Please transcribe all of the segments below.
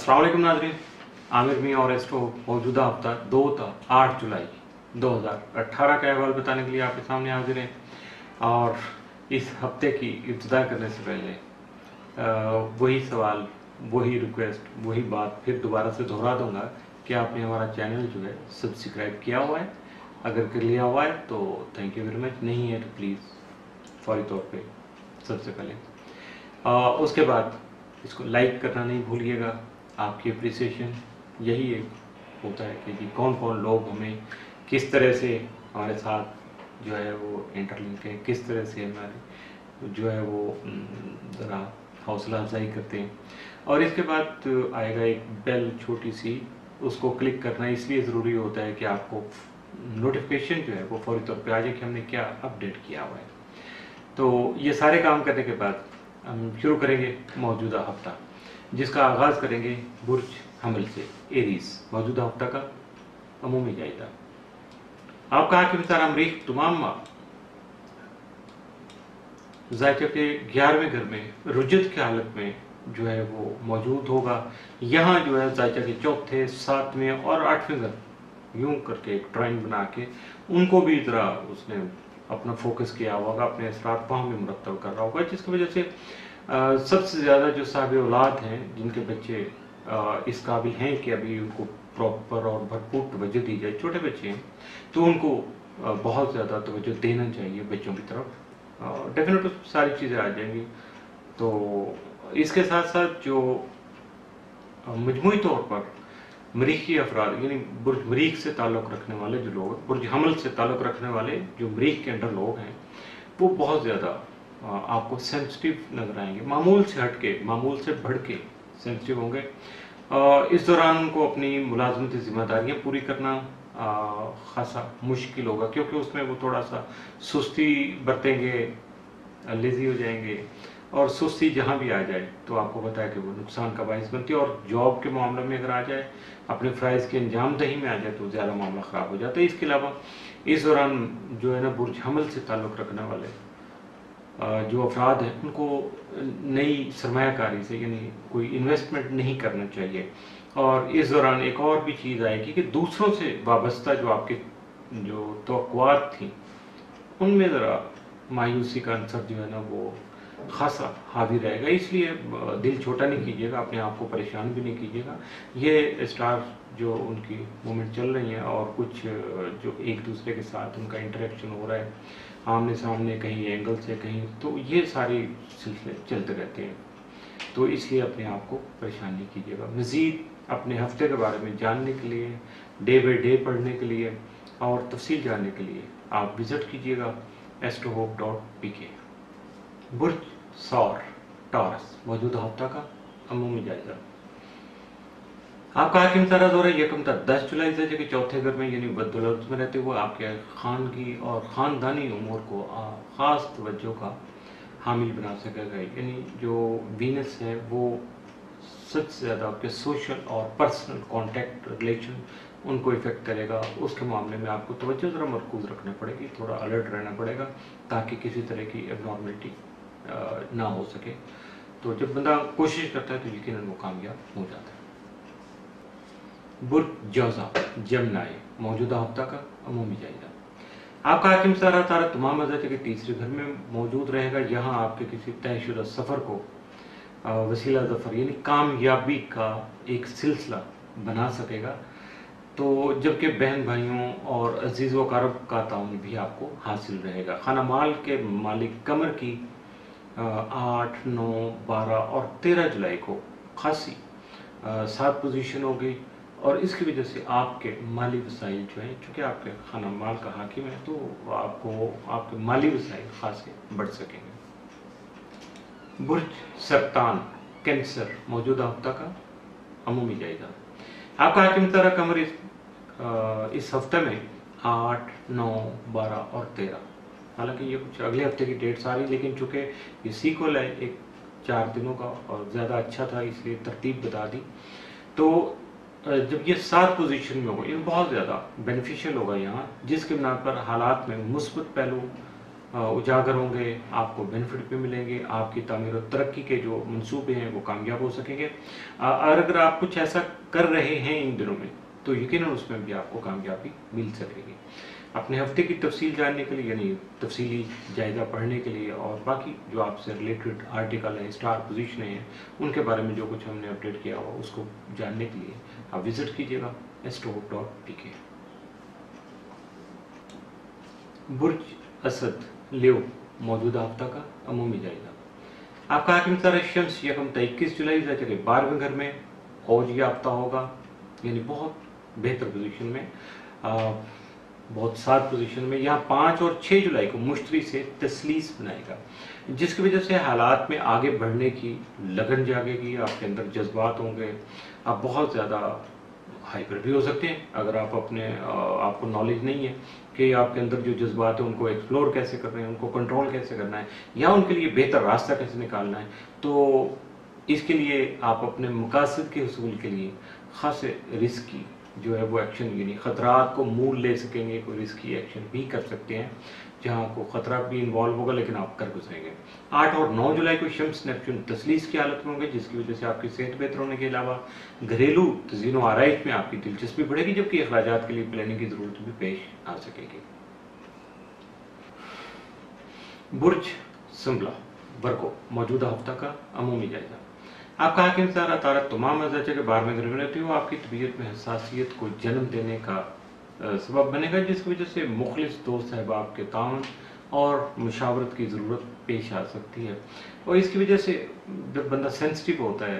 अस्सलाम वालेकुम नाज़रीन, आमिर मियाँ और एस्ट्रो मौजूदा हफ्ता 2 था 8 जुलाई 2018 का अहवाल बताने के लिए आपके सामने हाजिर हैं। और इस हफ्ते की इब्तिदा करने से पहले वही सवाल, वही रिक्वेस्ट, वही बात फिर दोबारा से दोहरा दूंगा कि आपने हमारा चैनल जो है सब्सक्राइब किया हुआ है। अगर कर लिया हुआ है तो थैंक यू वेरी मच, नहीं है तो प्लीज़ फौरी तौर पे सबसे पहले उसके बाद इसको लाइक करना नहीं भूलिएगा। आपकी अप्रिसिएशन यही एक होता है कि कौन कौन लोग हमें किस तरह से हमारे साथ जो है वो इंटरलिंक है, किस तरह से हमारे जो है वो ज़रा हौसला अफजाई करते हैं। और इसके बाद आएगा एक बेल छोटी सी, उसको क्लिक करना इसलिए ज़रूरी होता है कि आपको नोटिफिकेशन जो है वो फौरी तौर पे आ जाए कि हमने क्या अपडेट किया हुआ है। तो ये सारे काम करने के बाद हम शुरू करेंगे मौजूदा हफ्ता, जिसका आगाज़ करेंगे बुर्ज हमल से, एरीज। मौजूदा हफ्ता का अमूमी जायजा। आपका हाकिम सारा अमरीक तमाम जायके के 11वें घर में रुजत की हालत में जो है वो मौजूद होगा। यहाँ जो है जायका के 4थे, 7वें और 8वें घर यूं करके एक ड्राइंग बना के उनको भी ज़रा उसने अपना फोकस किया होगा, अपने असरात वहाँ भी मुरतब कर रहा होगा, जिसकी वजह से सबसे ज़्यादा जो साहिब औलाद हैं, जिनके बच्चे इस काबिल हैं कि अभी उनको प्रॉपर और भरपूर तवज्जो दी जाए, छोटे बच्चे हैं तो उनको बहुत ज़्यादा तवज्जो देना चाहिए बच्चों की तरफ। डेफिनेटली सारी चीज़ें आ जाएंगी। तो इसके साथ साथ जो मजमूई तौर पर मरीखी अफराद, यानी बुर्ज मरीख से ताल्लुक़ रखने वाले जो लोग, बुर्ज हमल से ताल्लुक़ रखने वाले जो मरीख के अंडर लोग हैं, वो बहुत ज़्यादा आपको सेंसिटिव नज़र आएंगे। मामूल से हट के, मामूल से बढ़ के सेंसिटिव होंगे। इस दौरान उनको अपनी मुलाजमती ज़िम्मेदारियाँ पूरी करना खासा मुश्किल होगा, क्योंकि उसमें वो थोड़ा सा सुस्ती बरतेंगे, लेज़ी हो जाएंगे। और सुस्ती जहाँ भी आ जाए तो आपको पता है कि वो नुकसान का बायस बनती है। और जॉब के मामले में अगर आ जाए, अपने फ़राइज़ की अंजाम दही में आ जाए तो ज़्यादा मामला ख़राब हो जाता है। इसके अलावा इस दौरान जो है ना, बुर्ज हमल से ताल्लुक़ रखने वाले जो अफराद हैं, उनको नई सरमायाकारी से, यानी कोई इन्वेस्टमेंट नहीं करना चाहिए। और इस दौरान एक और भी चीज़ आएगी कि दूसरों से वाबस्ता जो आपके जो तवक्कुआत थी, उनमें ज़रा मायूसी का अंसर जो है ना वो खासा हावी रहेगा। इसलिए दिल छोटा नहीं कीजिएगा, अपने आप को परेशान भी नहीं कीजिएगा। ये स्टार जो उनकी मूवमेंट चल रही हैं और कुछ जो एक दूसरे के साथ उनका इंटरेक्शन हो रहा है आमने सामने, कहीं एंगल से कहीं, तो ये सारे सिलसिले चलते रहते हैं। तो इसलिए अपने आप को परेशान नहीं कीजिएगा। मज़ीद अपने हफ्ते के बारे में जानने के लिए, डे बाई डे पढ़ने के लिए और तफसील जानने के लिए आप विज़िट कीजिएगा astrohope.pk। बुर्ज सौर टॉरस, मौजूदा हफ्ता का अमूमी जायजा। आपका हाकिम सारा दौरा यकम था 10 जुलाई से, जो कि 4थे घर में यानी बदौलत में रहते हुए आपके खानगी और ख़ानदानी उमूर को ख़ास तवज्जो का हामिल बना सकेगा। यानी जो वीनस है वो सबसे ज़्यादा आपके सोशल और पर्सनल कॉन्टैक्ट, रिलेशन, उनको इफ़ेक्ट करेगा। उसके मामले में आपको तवज्जो ज़रा मरकूज़ रखना पड़ेगी, थोड़ा अलर्ट रहना पड़ेगा ताकि किसी तरह की एबनॉर्मलिटी ना हो सके। तो जब बंदा कोशिश करता है तो यकीनन वो कामयाब हो जाता है। बुर्ज जौज़ा जमनाए, मौजूदा हफ्ता का अमूमी जायजा। आपका हाकिम सारा तारा तमाम मज़ा के तीसरे घर में मौजूद रहेगा। यहाँ आपके किसी तयशुदा सफ़र को वसीला ज़फ़र यानी कामयाबी का एक सिलसिला बना सकेगा। तो जबकि बहन भाइयों और अजीज़ व क़रीब का ताउन भी आपको हासिल रहेगा। खाना माल के मालिक कमर की 8, 9, 12 और 13 जुलाई को खासी 7 पोजीशन हो गई। और इसकी वजह से आपके माली वसाइल जो हैं, चूँकि आपके खाना माल का हाकिम है, तो आपको आपके माली वसाइल खासे बढ़ सकेंगे। बुर्ज सरतान कैंसर, मौजूदा हफ्ता का अमूमी जायजा। आपका हाकिम तारा कमर इस हफ्ते में 8, 9, 12 और 13, हालांकि ये कुछ अगले हफ्ते की डेट्स आ रही, लेकिन चूँकि ये सीक्वल है एक 4 दिनों का और ज़्यादा अच्छा था इसलिए तरतीब बता दी। तो जब ये 7 पोजीशन में होगा, ये बहुत ज़्यादा बेनिफिशियल होगा यहाँ, जिसके बिना पर हालात में मुस्बत पहलू उजागर होंगे, आपको बेनिफिट भी मिलेंगे, आपकी तामीर और तरक्की के जो मंसूबे हैं वो कामयाब हो सकेंगे। और अगर आप कुछ ऐसा कर रहे हैं इन दिनों में तो यकीनन उसमें भी आपको कामयाबी मिल सकेगी। अपने हफ्ते की तफसील जानने के लिए यानी तफसीली जायज़ा पढ़ने के लिए और बाकी जो आपसे रिलेटेड आर्टिकल हैं, स्टार पोजीशन हैं, उनके बारे में जो कुछ हमने अपडेट किया हुआ उसको जानने के लिए आप विज़िट कीजिएगा astro.pk। बुर्ज असद लियो मौजूदा हफ्ता का अमूमी जायजा। आपका हाकिम तारा शम्स यकम 21 जुलाई से 12वें घर में औज याफ्ता होगा, यानी बहुत बेहतर पोजीशन में, बहुत सात पोजीशन में। यहाँ 5 और 6 जुलाई को मुश्तरी से तसलीस बनाएगा, जिसकी वजह से हालात में आगे बढ़ने की लगन जागेगी, आपके अंदर जज्बात होंगे, आप बहुत ज़्यादा हाइपर भी हो सकते हैं अगर आप आपको नॉलेज नहीं है कि आपके अंदर जो जज्बात है उनको एक्सप्लोर कैसे कर रहे हैं, उनको कंट्रोल कैसे करना है या उनके लिए बेहतर रास्ता कैसे निकालना है। तो इसके लिए आप अपने मकासद के हसूल के लिए ख़ास रिस्की जो है वो एक्शन यानी ख़तरात को मूल ले सकेंगे, कोई रिस्की एक्शन भी कर सकते हैं जहाँ को ख़तरा भी इन्वॉल्व होगा लेकिन आप कर गुजरेंगे। 8 और 9 जुलाई को शम्स नेपच्यून तसलीस की हालत में होंगे, जिसकी वजह से आपकी सेहत बेहतर होने के अलावा घरेलू तज़ीनो आराइश में आपकी दिलचस्पी बढ़ेगी, जबकि अखराजात के लिए प्लानिंग की ज़रूरत भी पेश आ सकेगी। बुर्ज संभला वर्गो मौजूदा हफ्ता का अमूमी जायजा। आपका हाकिम तारा तारा तमाम अज़ाचा के 12वें घर में रहती हो, आपकी तबीयत में हसासियत को जन्म देने का सबब बनेगा, जिसकी वजह से मुखलिस दोस्त अहबाब के ताउन और मुशावरत की ज़रूरत पेश आ सकती है। और इसकी वजह से जब बंदा सेंसिटिव होता है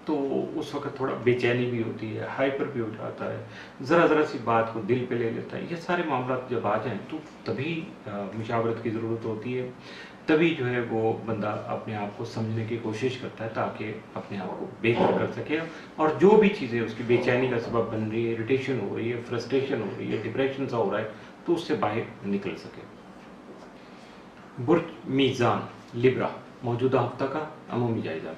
तो उस वक्त थोड़ा बेचैनी भी होती है, हाइपर भी हो जाता है, ज़रा सी बात को दिल पे ले लेता है। ये सारे मामला जब आ जाएं तो तभी मुशावरत की ज़रूरत होती है, तभी जो है वो बंदा अपने आप को समझने की कोशिश करता है ताकि अपने आप को बेहतर कर सके और जो भी चीज़ें उसकी बेचैनी का सबब बन रही है, इरिटेशन हो रही है, फ्रस्ट्रेशन हो रही है, डिप्रेशन सा हो रहा है, तो उससे बाहर निकल सके। बुर्ज मीज़ान लिब्रा मौजूदा हफ्ता का अमूमी जायजा।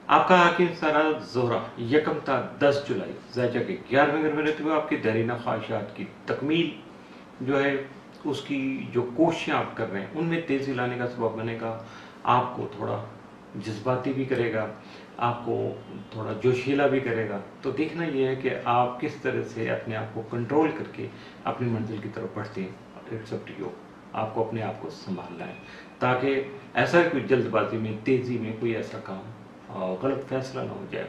आपका हाकिम सारा ज़ोहरा यकम ता 10 जुलाई ज़ायजा के 11वें घर में रहते हुए आपकी दरीना ख्वाहिशात की तकमील जो है उसकी जो कोशिशें आप कर रहे हैं उनमें तेज़ी लाने का सबब बनेगा, आपको थोड़ा जज्बाती भी करेगा, आपको थोड़ा जोशीला भी करेगा। तो देखना ये है कि आप किस तरह से अपने आप को कंट्रोल करके अपनी मंजिल की तरफ बढ़ते हैं। इट्स अप टू यू, आपको अपने आप को संभालना है ताकि ऐसा कोई जल्दबाजी में तेज़ी में कोई ऐसा काम गलत फैसला ना हो जाए,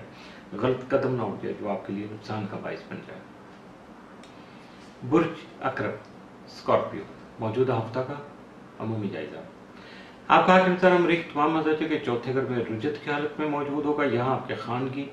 गलत कदम ना हो जाए जो आपके लिए नुकसान का बायस बन जाए। बुर्ज अकरब स्कॉर्पियो मौजूदा हफ्ता का अमूमी जायजा। आपका हाकिम तारा मरीख तमाम मज़ाजे के चौथे घर में रुजत की हालत में मौजूद होगा। यहाँ आपके खानगी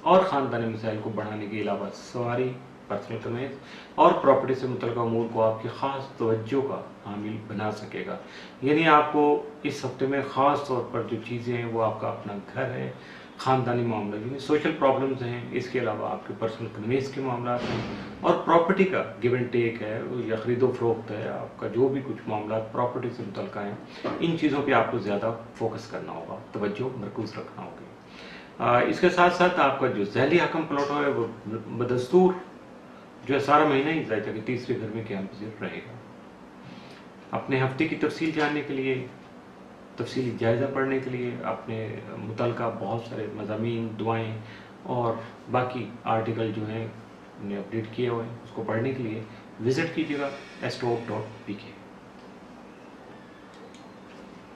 और ख़ानदानी मसाइल को बढ़ाने के अलावा सवारी, पर्सनल कन्वेंस और प्रॉपर्टी से मुतल्लिक़ अमूर को आपकी ख़ास तवज्जो का हामिल बना सकेगा। यानी आपको इस हफ्ते में ख़ास तौर पर जो चीज़ें हैं वो आपका अपना घर है, ख़ानदानी मामला यानी सोशल प्रॉब्लम्स हैं, इसके अलावा आपके पर्सनल कन्वेंस के मामला हैं और प्रॉपर्टी का गिव एंड टेक है या ख़रीदो फरोख्त है, आपका जो भी कुछ मामला प्रॉपर्टी से मुतल्लिक़ हैं, इन चीज़ों पे आपको ज़्यादा फोकस करना होगा, तवज्जो मरकूज़ रखना होगा। इसके साथ साथ आपका जो ज़ैली हकम प्लॉट है वो बदस्तूर जो है सारा महीना ही ज़ायजा के तीसरे घर में क़याम पज़ीर रहेगा। अपने हफ्ते की तफसील जानने के लिए, तफसीली जायज़ा पढ़ने के लिए, अपने मुतल्लिक़ा बहुत सारे मज़ामीन, दुआएँ और बाकी आर्टिकल जो हैं हमने अपडेट किए हुए हैं उसको पढ़ने के लिए विज़िट कीजिएगा astro.pk।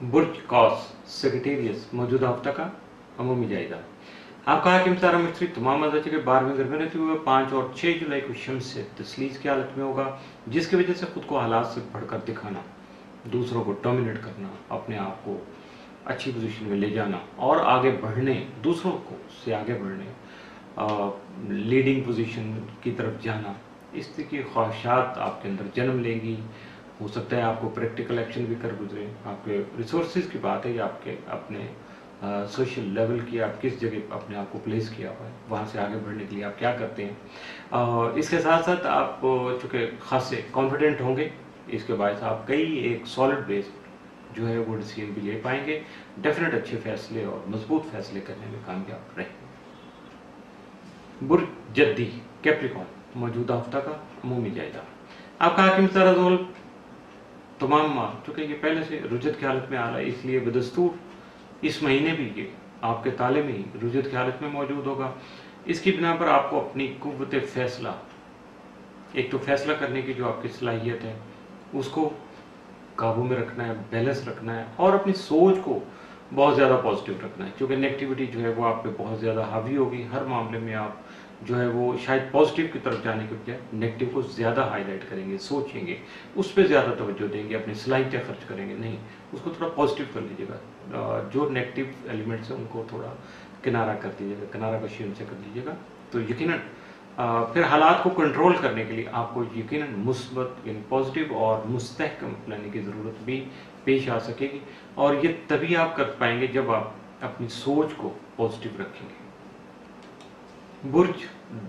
बुर्ज कॉस सेक्रेटेरियस मौजूदा हफ्ता का अमूमी जायजा। आपका हाकिम तारा मिस्त्री तमाम अज़ाचे के 12वें घर में रहते हुए 5 और 6 जुलाई को शम्स से तसलीस की हालत में होगा, जिसकी वजह से खुद को हालात से बढ़कर दिखाना, दूसरों को डोमिनेट करना, अपने आप को अच्छी पोजीशन में ले जाना और आगे बढ़ने, दूसरों को से आगे बढ़ने, लीडिंग पोजीशन की तरफ जाना, इस तरह की ख्वाहिशात आपके अंदर जन्म लेंगी। हो सकता है आपको प्रैक्टिकल एक्शन भी कर गुजरे, आपके रिसोर्सेज की बात है या आपके अपने सोशल लेवल की आप किस जगह अपने आप को प्लेस किया हुआ है, वहाँ से आगे बढ़ने के लिए आप क्या करते हैं। इसके साथ साथ आप चूँकि खासे कॉन्फिडेंट होंगे, इसके बाद आप कई एक सॉलिड बेस जो है वो डिसीजन भी ले पाएंगे, डेफिनेट अच्छे फैसले और मजबूत फैसले करने में कामयाब रहेंगे। बुर्ज जद्दी कैप्रिकॉर्न मौजूदा हफ्ता का अमूमी जायजा। आपका हाकिम तारा ज़ोल तमाम माह चूँकि ये पहले से रुजत की हालत में आ रहा है, इसलिए बदस्तूर इस महीने भी ये आपके ताले में ही रुजत की हालत में मौजूद होगा। इसकी बिना पर आपको अपनी कुव्वत फैसला, एक तो फैसला करने की जो आपकी सलाहियत है उसको काबू में रखना है, बैलेंस रखना है, और अपनी सोच को बहुत ज़्यादा पॉजिटिव रखना है, क्योंकि नेगेटिविटी जो है वो आप पे बहुत ज़्यादा हावी होगी। हर मामले में आप जो है वो शायद पॉजिटिव की तरफ जाने के बजाय नेगेटिव को ज़्यादा हाईलाइट करेंगे, सोचेंगे, उस पर ज़्यादा तवज्जो देंगे, अपनी सलाहियतें खर्च करेंगे। नहीं, उसको थोड़ा पॉजिटिव कर लीजिएगा। जो नेगेटिव एलिमेंट्स हैं उनको थोड़ा किनारा कर दीजिएगा, किनारा कशी उनसे कर दीजिएगा। तो यकीनन फिर हालात को कंट्रोल करने के लिए आपको यकीनन मुस्बत यानी पॉजिटिव और मुस्तहकम प्लानिंग की ज़रूरत भी पेश आ सकेगी, और ये तभी आप कर पाएंगे जब आप अपनी सोच को पॉजिटिव रखेंगे। बुर्ज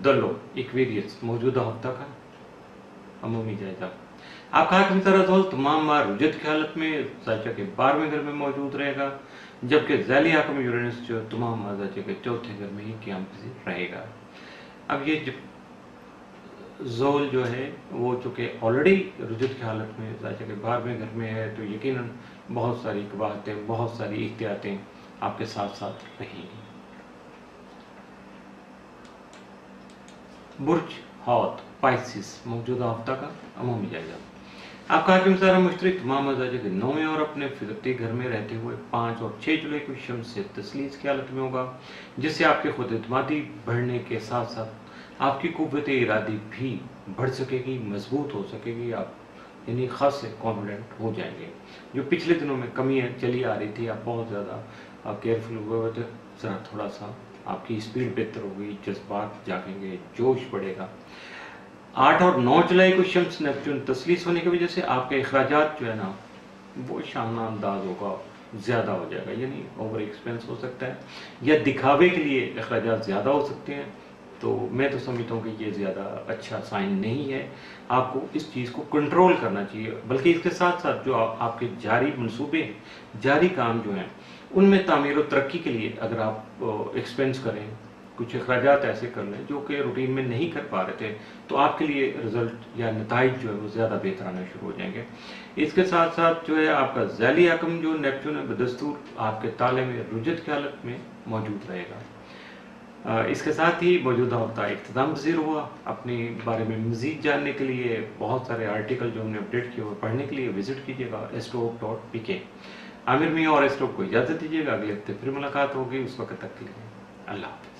दलो एक्वेरियस मौजूदा हफ्ता का अमूमी जायजा। आपका हाकिम तरह तमाम बार रुजत की हालत में जायजा के 12वें घर में मौजूद रहेगा, जबकि ज़ैली हाकिम यूरेनस जो तमाम जायजा के 4थे घर में ही क़याम पज़ीर रहेगा। अब ये ज़ोल जो है वो चूँकि ऑलरेडी रुजत की हालत में जायजा के 12वें घर में है, तो यकीनन बहुत सारी कबाहतें, बहुत सारी एहतियातें आपके साथ साथ रहेंगी। बुर्ज हौत पाइसिस मौजूदा हफ्ता का अमूमी जायजा। आपका हाकिम सारा मुश्तरिक तमाम जायजा के 9वें और अपने फितरती घर में रहते हुए 5 और 6 जुलाई को शम्स से तस्लीस की हालत में होगा, जिससे आपके खुद एतमादी बढ़ने के साथ साथ आपकी कुव्वत इरादी भी बढ़ सकेगी, मजबूत हो सकेगी। आप यानी ख़ास से कॉन्फिडेंट हो जाएंगे। जो पिछले दिनों में कमियाँ चली आ रही थी, आप बहुत ज़्यादा केयरफुल हुए थे, ज़रा थोड़ा सा आपकी स्पीड बेहतर होगी, जज्बात जागेंगे, जोश बढ़ेगा। 8 और 9 जुलाई को शम्स नेपच्यून तस्लीस होने की वजह से आपके अखराजात जो है ना वो शाना अंदाज होगा, ज़्यादा हो जाएगा, यानी ओवर एक्सपेंस हो सकता है, या दिखावे के लिए अखराजात ज़्यादा हो सकते हैं। तो मैं तो समझता हूँ कि ये ज़्यादा अच्छा साइन नहीं है। आपको इस चीज़ को कंट्रोल करना चाहिए, बल्कि इसके साथ साथ जो आपके जारी मंसूबे, जारी काम जो हैं उनमें तामीर और तरक्की के लिए अगर आप एक्सपेंस करें, कुछ अखराजात ऐसे कर लें जो कि रूटीन में नहीं कर पा रहे थे, तो आपके लिए रिजल्ट या नताइज जो है वो ज़्यादा बेहतर आना शुरू हो जाएंगे। इसके साथ साथ जो है आपका ज़ैली हाकिम जो नेपच्यून है बदस्तूर आपके ताले में रुजत की हालत में मौजूद रहेगा। इसके साथ ही मौजूदा हफ्ता इख्तिताम पज़ीर हुआ। अपने बारे में मज़ीद जानने के लिए बहुत सारे आर्टिकल जो हमने अपडेट किए हुए पढ़ने के लिए विजिट कीजिएगा astro.pk। आमिर मियां और एस्ट्रो को इजाज़त दीजिएगा, अगले हफ्ते फिर मुलाकात होगी। उस वक्त तक के लिए अल्लाह हाफ़िज़।